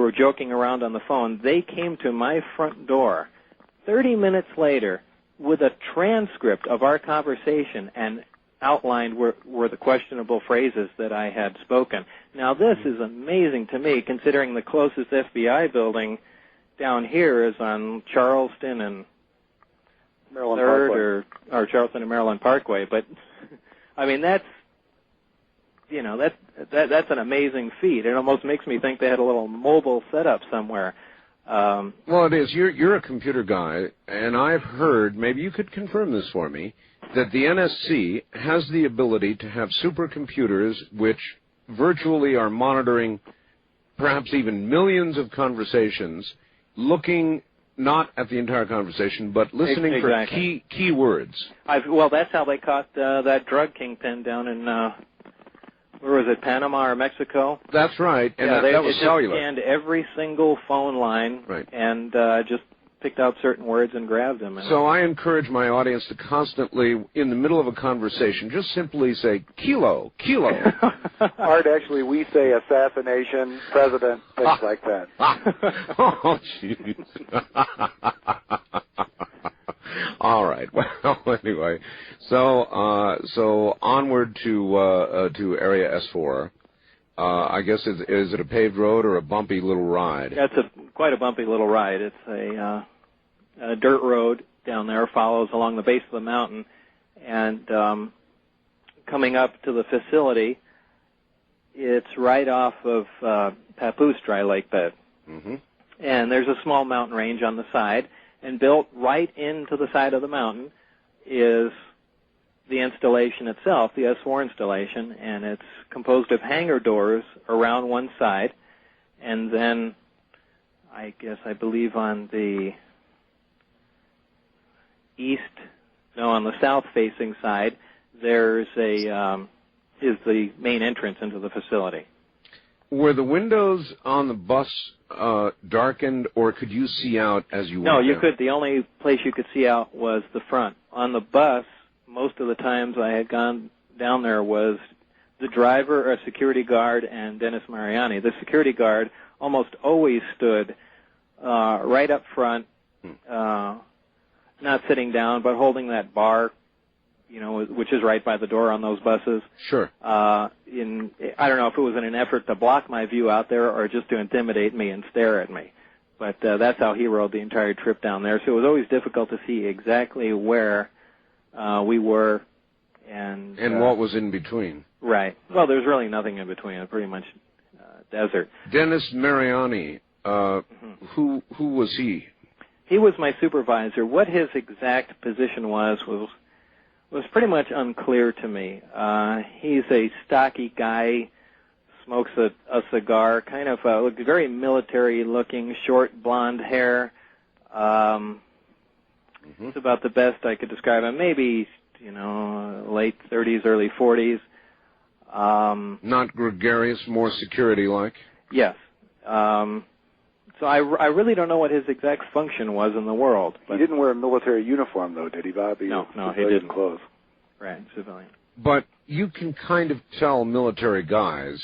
were joking around on the phone. They came to my front door 30 minutes later with a transcript of our conversation and outlined were the questionable phrases that I had spoken. Now, this is amazing to me, considering the closest FBI building down here is on Charleston and Maryland 3rd or Charleston and Maryland Parkway. But, I mean, that's an amazing feat. It almost makes me think they had a little mobile setup somewhere. Well, it is. You're a computer guy, and I've heard, maybe you could confirm this for me, that the NSC has the ability to have supercomputers which virtually are monitoring perhaps even millions of conversations, looking not at the entire conversation, but listening for key words. Well, that's how they caught that drug kingpin down in, where was it, Panama or Mexico? That's right, and yeah, that was cellular. They scanned every single phone line and just picked out certain words and grabbed them. So I encourage my audience to constantly, in the middle of a conversation, just simply say, kilo, kilo. Art, actually, we say assassination, president, things like that. Oh, jeez. All right. Well, anyway, so onward to Area S4. I guess is it a paved road or a bumpy little ride? That's quite a bumpy little ride. It's a dirt road down there, follows along the base of the mountain, and coming up to the facility, it's right off of Papoose Dry Lake Bed. Mm-hmm. And there's a small mountain range on the side, and built right into the side of the mountain is the installation itself, the S4 installation, and it's composed of hangar doors around one side, and then I believe on the on the south-facing side, there's is the main entrance into the facility. Were the windows on the bus darkened, or could you see out as you went? No, you could. The only place you could see out was the front. On the bus, most of the times I had gone down there was the driver, a security guard, and Dennis Mariani. The security guard almost always stood right up front, not sitting down, but holding that bar, which is right by the door on those buses. Sure. I don't know if it was in an effort to block my view out there or just to intimidate me and stare at me. But that's how he rode the entire trip down there. So it was always difficult to see exactly where we were and what was in between. Right. Well, there's really nothing in between. It's pretty much desert. Dennis Mariani, who was he? He was my supervisor. What his exact position was pretty much unclear to me. He's a stocky guy, smokes a cigar, kind of looked very military-looking, short blonde hair. It's about the best I could describe him. Maybe, late 30s, early 40s. Not gregarious, more security-like? Yes. So I really don't know what his exact function was in the world. But he didn't wear a military uniform, though, did he, Bob? No, he didn't. Clothes. Right, civilian. But you can kind of tell military guys.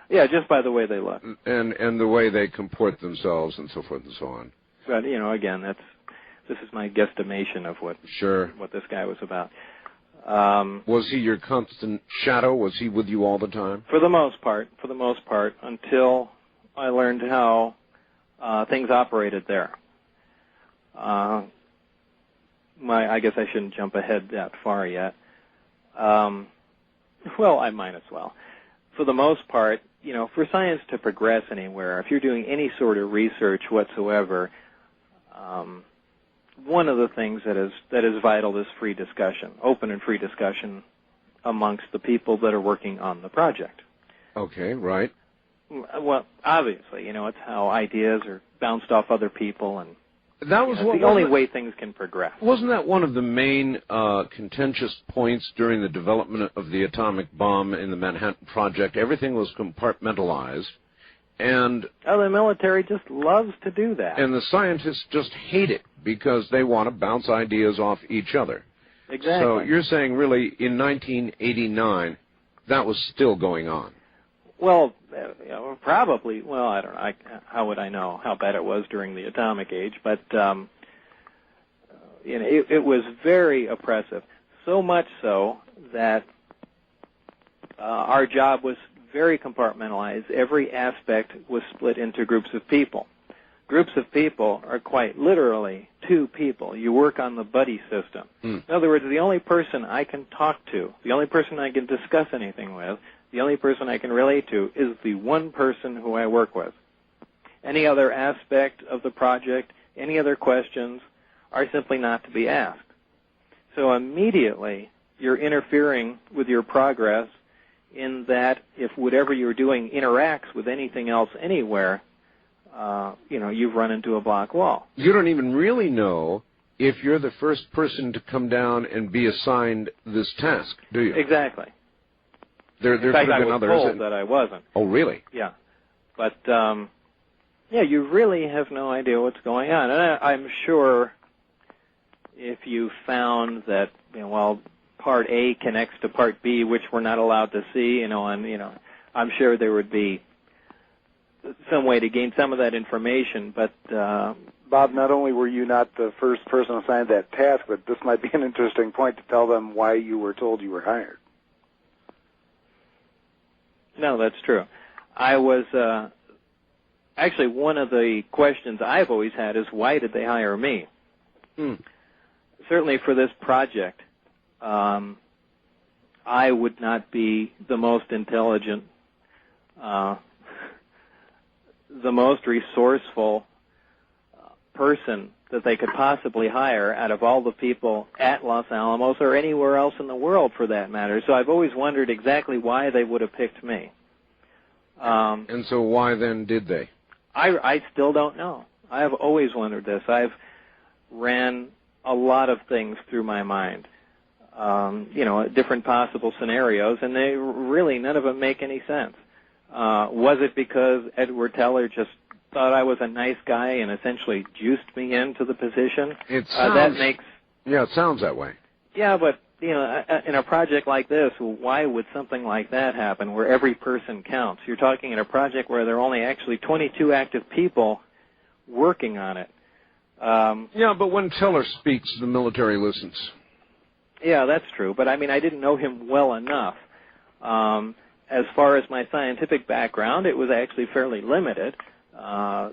Yeah, just by the way they look. And the way they comport themselves and so forth and so on. But, again, this is my guesstimation of what this guy was about. Was he your constant shadow? Was he with you all the time? For the most part, until I learned how things operated there. I guess I shouldn't jump ahead that far yet. Well, I might as well. For the most part, for science to progress anywhere, if you're doing any sort of research whatsoever, one of the things that is vital is free discussion, open and free discussion amongst the people that are working on the project. Okay, right. Well, obviously, it's how ideas are bounced off other people, and that was the only way things can progress. Wasn't that one of the main contentious points during the development of the atomic bomb in the Manhattan Project? Everything was compartmentalized, and the military just loves to do that. And the scientists just hate it because they want to bounce ideas off each other. Exactly. So you're saying, really, in 1989, that was still going on. Well, probably. Well, I don't know. How would I know how bad it was during the atomic age? But it was very oppressive. So much so that our job was very compartmentalized. Every aspect was split into groups of people. Groups of people are quite literally two people. You work on the buddy system. In other words, the only person I can talk to, the only person I can discuss anything with, the only person I can relate to is the one person who I work with. Any other aspect of the project, any other questions are simply not to be asked. So immediately you're interfering with your progress in that if whatever you're doing interacts with anything else anywhere, you've run into a block wall. You don't even really know if you're the first person to come down and be assigned this task, do you? Exactly. There in fact, could have been I was others told that I wasn't. Oh, really? Yeah. But, you really have no idea what's going on. And I'm sure if you found that, Part A connects to Part B, which we're not allowed to see, I'm sure there would be some way to gain some of that information, but... Bob, not only were you not the first person assigned that task, but this might be an interesting point to tell them why you were told you were hired. No, that's true. I was... actually, one of the questions I've always had is, why did they hire me? Certainly for this project, I would not be the most intelligent, the most resourceful person that they could possibly hire out of all the people at Los Alamos or anywhere else in the world for that matter. So I've always wondered exactly why they would have picked me. And so why then did they? I still don't know. I have always wondered this. I've ran a lot of things through my mind, different possible scenarios, and they really, none of them make any sense. Was it because Edward Teller just thought I was a nice guy and essentially juiced me into the position? It sounds, it sounds that way. Yeah, but, in a project like this, why would something like that happen where every person counts? You're talking in a project where there are only actually 22 active people working on it. But when Teller speaks, the military listens. Yeah, that's true. But, I didn't know him well enough. As far as my scientific background, it was actually fairly limited. I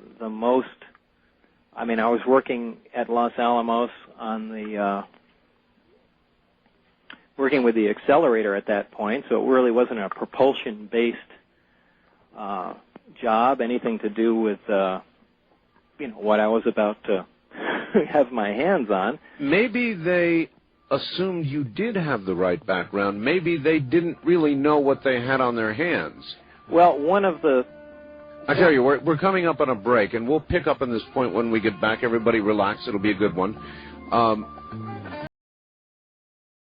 was working at Los Alamos on working with the accelerator at that point, so it really wasn't a propulsion-based job, anything to do with, what I was about to have my hands on. Maybe they assumed you did have the right background. Maybe they didn't really know what they had on their hands. Well, one of the... I tell you, we're coming up on a break, and we'll pick up on this point when we get back. Everybody relax. It'll be a good one.